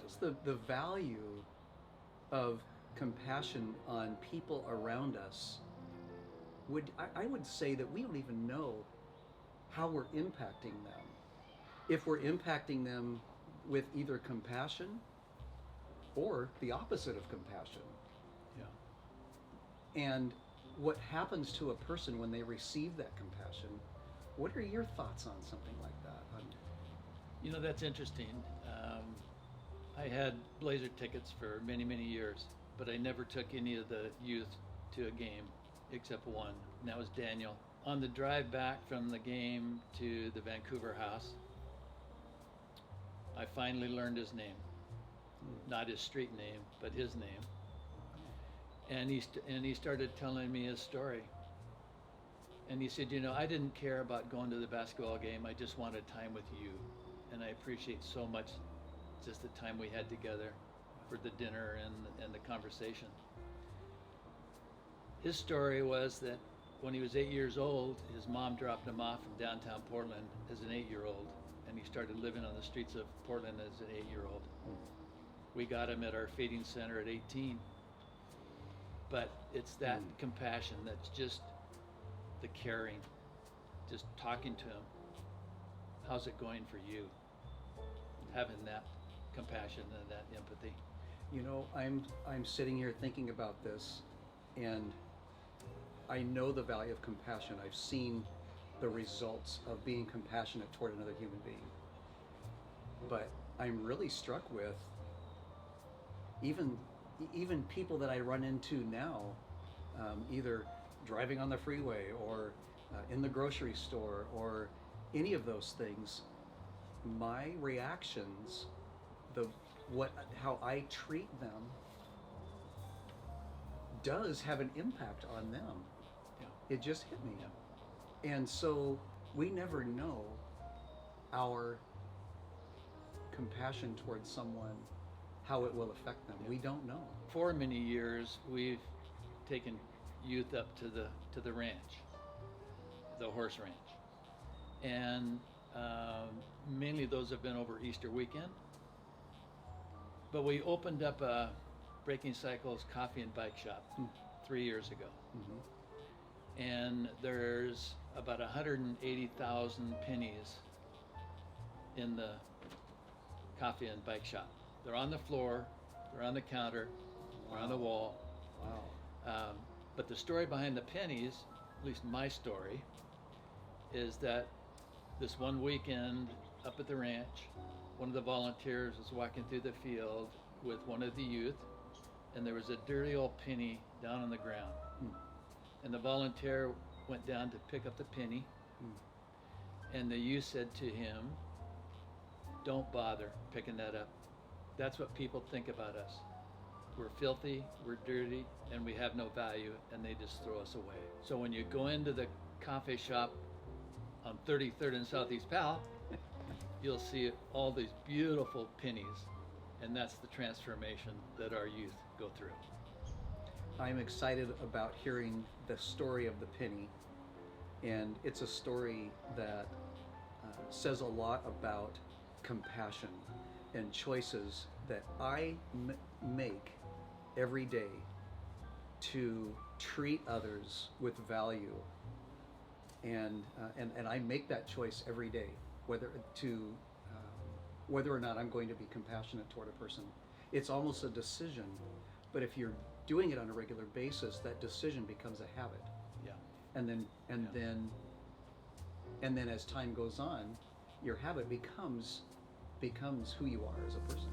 What's the value of compassion on people around us? I would say that we don't even know how we're impacting them. If we're impacting them with either compassion or the opposite of compassion. Yeah. And what happens to a person when they receive that compassion? What are your thoughts on something like that? You know, that's interesting. I had Blazer tickets for many, many years, but I never took any of the youth to a game except one, and that was Daniel. On the drive back from the game to the Vancouver house, I finally learned his name. Not his street name, but his name. And he started telling me his story. And he said, you know, I didn't care about going to the basketball game. I just wanted time with you. And I appreciate so much just the time we had together for the dinner and the conversation. His story was that when he was 8 years old, his mom dropped him off in downtown Portland as an 8-year-old, and he started living on the streets of Portland as an 8-year-old. We got him at our feeding center at 18. But it's that compassion, that's just the caring, just talking to him. How's it going for you? Having that compassion and that empathy. You know, I'm sitting here thinking about this, and I know the value of compassion. I've seen the results of being compassionate toward another human being. But I'm really struck with even people that I run into now, either driving on the freeway or in the grocery store or any of those things. My reactions, how I treat them, does have an impact on them. Yeah. It just hit me. Yeah. And so we never know our compassion towards someone, how it will affect them. We don't know. For many years, we've taken youth up to the ranch, the horse ranch, and mainly those have been over Easter weekend. But we opened up a Breaking Cycles coffee and bike shop 3 years ago. Mm-hmm. And there's about 180,000 pennies in the coffee and bike shop. They're on the floor, they're on the counter, they're on the wall. Wow. But the story behind the pennies, at least my story, is that this one weekend up at the ranch, one of the volunteers was walking through the field with one of the youth, and there was a dirty old penny down on the ground. And the volunteer went down to pick up the penny, and the youth said to him, "Don't bother picking that up. That's what people think about us. We're filthy, we're dirty, and we have no value, and they just throw us away." So when you go into the coffee shop on 33rd and Southeast Powell, you'll see all these beautiful pennies, and that's the transformation that our youth go through. I'm excited about hearing the story of the penny, and it's a story that says a lot about compassion and choices that I make every day to treat others with value, and I make that choice every day, whether or not I'm going to be compassionate toward a person. It's almost a decision, but if you're doing it on a regular basis, that decision becomes a habit. Yeah. And then as time goes on, your habit becomes who you are as a person.